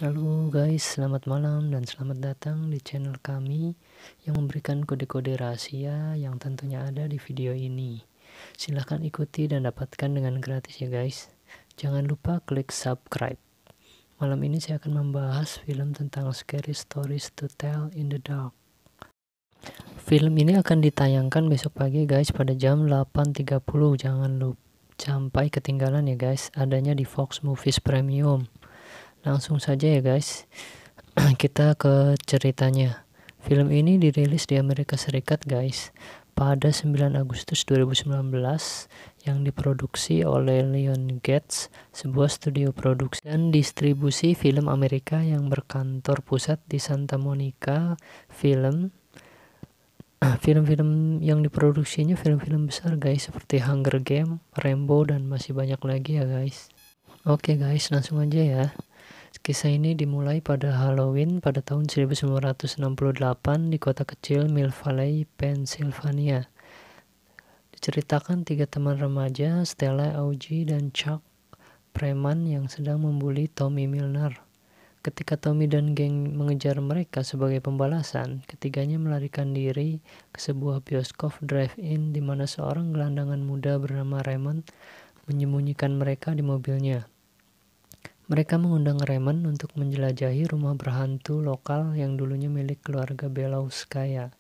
Halo guys, selamat malam dan selamat datang di channel kami yang memberikan kode-kode rahasia yang tentunya ada di video ini. Silahkan ikuti dan dapatkan dengan gratis ya guys. Jangan lupa klik subscribe. Malam ini saya akan membahas film tentang Scary Stories to Tell in the Dark. Film ini akan ditayangkan besok pagi guys pada jam 8.30. Jangan lupa sampai ketinggalan ya guys, adanya di Fox Movies Premium. Langsung saja ya guys, kita ke ceritanya. Film ini dirilis di Amerika Serikat guys pada 9 Agustus 2019 yang diproduksi oleh Lionsgate, sebuah studio produksi dan distribusi film Amerika yang berkantor pusat di Santa Monica. Film-film yang diproduksinya film-film besar guys seperti Hunger Games, Rambo, dan masih banyak lagi ya guys. Oke guys, langsung aja ya. Kisah ini dimulai pada Halloween pada tahun 1968 di kota kecil Mill Valley, Pennsylvania. Diceritakan tiga teman remaja, Stella, Augie, dan Chuck, preman yang sedang membuli Tommy Milner. Ketika Tommy dan geng mengejar mereka sebagai pembalasan, ketiganya melarikan diri ke sebuah bioskop drive-in di mana seorang gelandangan muda bernama Raymond menyembunyikan mereka di mobilnya. Mereka mengundang Raymond untuk menjelajahi rumah berhantu lokal yang dulunya milik keluarga Belowskaya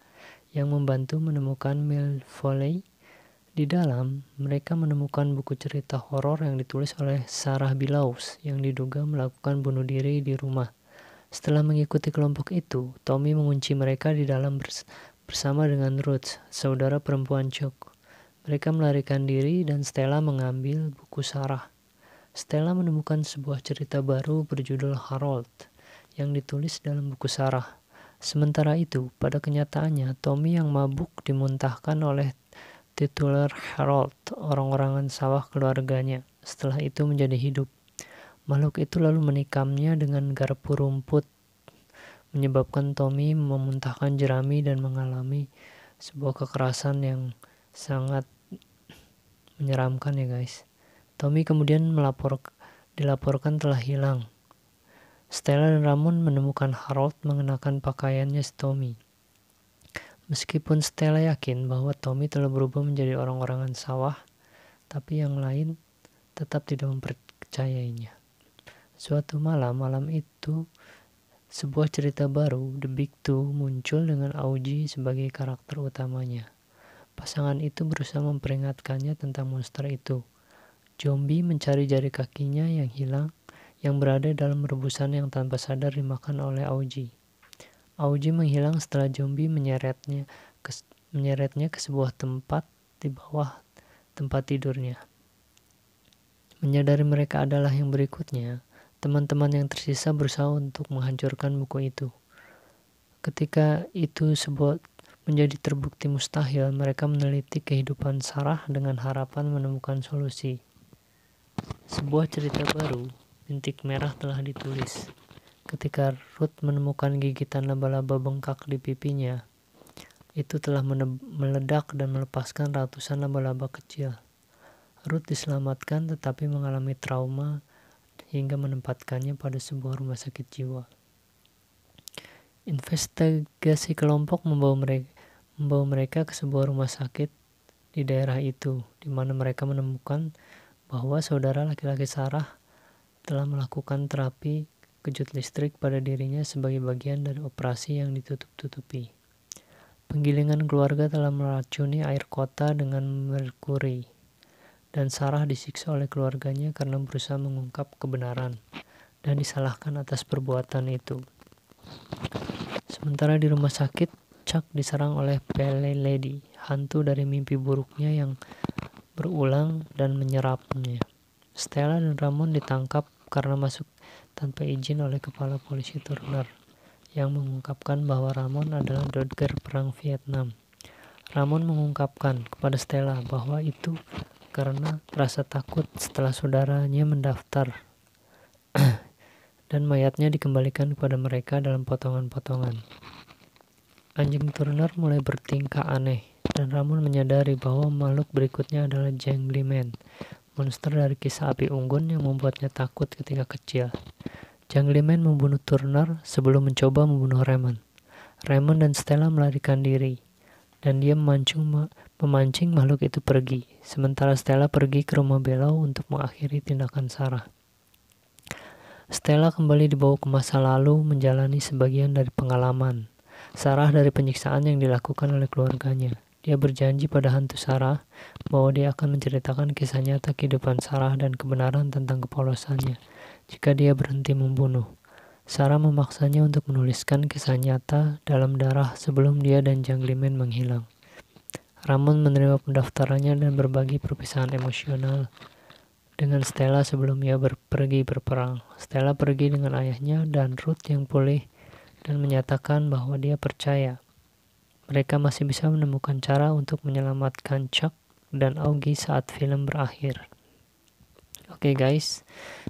yang membantu menemukan Mill Valley. Di dalam, mereka menemukan buku cerita horor yang ditulis oleh Sarah Billows yang diduga melakukan bunuh diri di rumah. Setelah mengikuti kelompok itu, Tommy mengunci mereka di dalam bersama dengan Ruth, saudara perempuan Chuck. Mereka melarikan diri dan Stella mengambil buku Sarah. Stella menemukan sebuah cerita baru berjudul Harold yang ditulis dalam buku Sarah. Sementara itu, pada kenyataannya, Tommy yang mabuk dimuntahkan oleh tituler Harold, orang-orangan sawah keluarganya. Setelah itu menjadi hidup. Makhluk itu lalu menikamnya dengan garpu rumput, menyebabkan Tommy memuntahkan jerami dan mengalami sebuah kekerasan yang sangat menyeramkan ya guys. Tommy kemudian dilaporkan telah hilang. Stella dan Ramon menemukan Harold mengenakan pakaiannya Tommy. Meskipun Stella yakin bahwa Tommy telah berubah menjadi orang-orangan sawah, tapi yang lain tetap tidak mempercayainya. Suatu malam itu, sebuah cerita baru, The Big Two, muncul dengan Augie sebagai karakter utamanya. Pasangan itu berusaha memperingatkannya tentang monster itu. Zombie mencari jari kakinya yang hilang, yang berada dalam rebusan yang tanpa sadar dimakan oleh Augie. Augie menghilang setelah zombie menyeretnya ke sebuah tempat di bawah tempat tidurnya. Menyadari mereka adalah yang berikutnya, teman-teman yang tersisa berusaha untuk menghancurkan buku itu. Ketika itu menjadi terbukti mustahil, mereka meneliti kehidupan Sarah dengan harapan menemukan solusi. Sebuah cerita baru, Bintik Merah, telah ditulis. Ketika Ruth menemukan gigitan laba-laba bengkak di pipinya, itu telah meledak dan melepaskan ratusan laba-laba kecil. Ruth diselamatkan tetapi mengalami trauma hingga menempatkannya pada sebuah rumah sakit jiwa. Investigasi kelompok membawa mereka ke sebuah rumah sakit di daerah itu, di mana mereka menemukan bahwa saudara laki-laki Sarah telah melakukan terapi kejut listrik pada dirinya sebagai bagian dari operasi yang ditutup-tutupi. Penggilingan keluarga telah meracuni air kota dengan merkuri, dan Sarah disiksa oleh keluarganya karena berusaha mengungkap kebenaran dan disalahkan atas perbuatan itu. Sementara di rumah sakit, Chuck diserang oleh Pale Lady, hantu dari mimpi buruknya yang berulang dan menyerapnya. Stella dan Ramon ditangkap karena masuk tanpa izin oleh kepala polisi Turner, yang mengungkapkan bahwa Ramon adalah Dodger perang Vietnam. Ramon mengungkapkan kepada Stella bahwa itu karena rasa takut setelah saudaranya mendaftar dan mayatnya dikembalikan kepada mereka dalam potongan-potongan. Anjing Turner mulai bertingkah aneh, dan Ramon menyadari bahwa makhluk berikutnya adalah Jangly Man, monster dari kisah api unggun yang membuatnya takut ketika kecil. Jungleman membunuh Turner sebelum mencoba membunuh Raymond. Raymond dan Stella melarikan diri, dan dia memancing makhluk itu pergi. Sementara Stella pergi ke rumah Bellow untuk mengakhiri tindakan Sarah. Stella kembali dibawa ke masa lalu menjalani sebagian dari pengalaman Sarah dari penyiksaan yang dilakukan oleh keluarganya. Dia berjanji pada hantu Sarah bahwa dia akan menceritakan kisah nyata kehidupan Sarah dan kebenaran tentang kepolosannya jika dia berhenti membunuh. Sarah memaksanya untuk menuliskan kisah nyata dalam darah sebelum dia dan Jungleman menghilang. Ramon menerima pendaftarannya dan berbagi perpisahan emosional dengan Stella sebelum ia pergi berperang. Stella pergi dengan ayahnya dan Ruth yang pulih dan menyatakan bahwa dia percaya mereka masih bisa menemukan cara untuk menyelamatkan Chuck dan Augie saat film berakhir. Oke guys,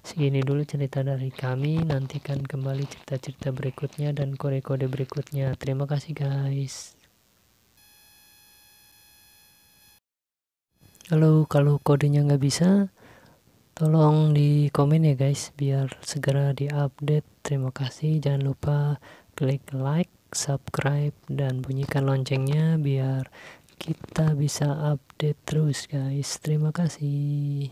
segini dulu cerita dari kami. Nantikan kembali cerita-cerita berikutnya dan kode-kode berikutnya. Terima kasih guys. Halo, kalau kodenya nggak bisa, tolong di komen ya guys, biar segera diupdate. Terima kasih, jangan lupa klik like, subscribe, dan bunyikan loncengnya biar kita bisa update terus guys. Terima kasih.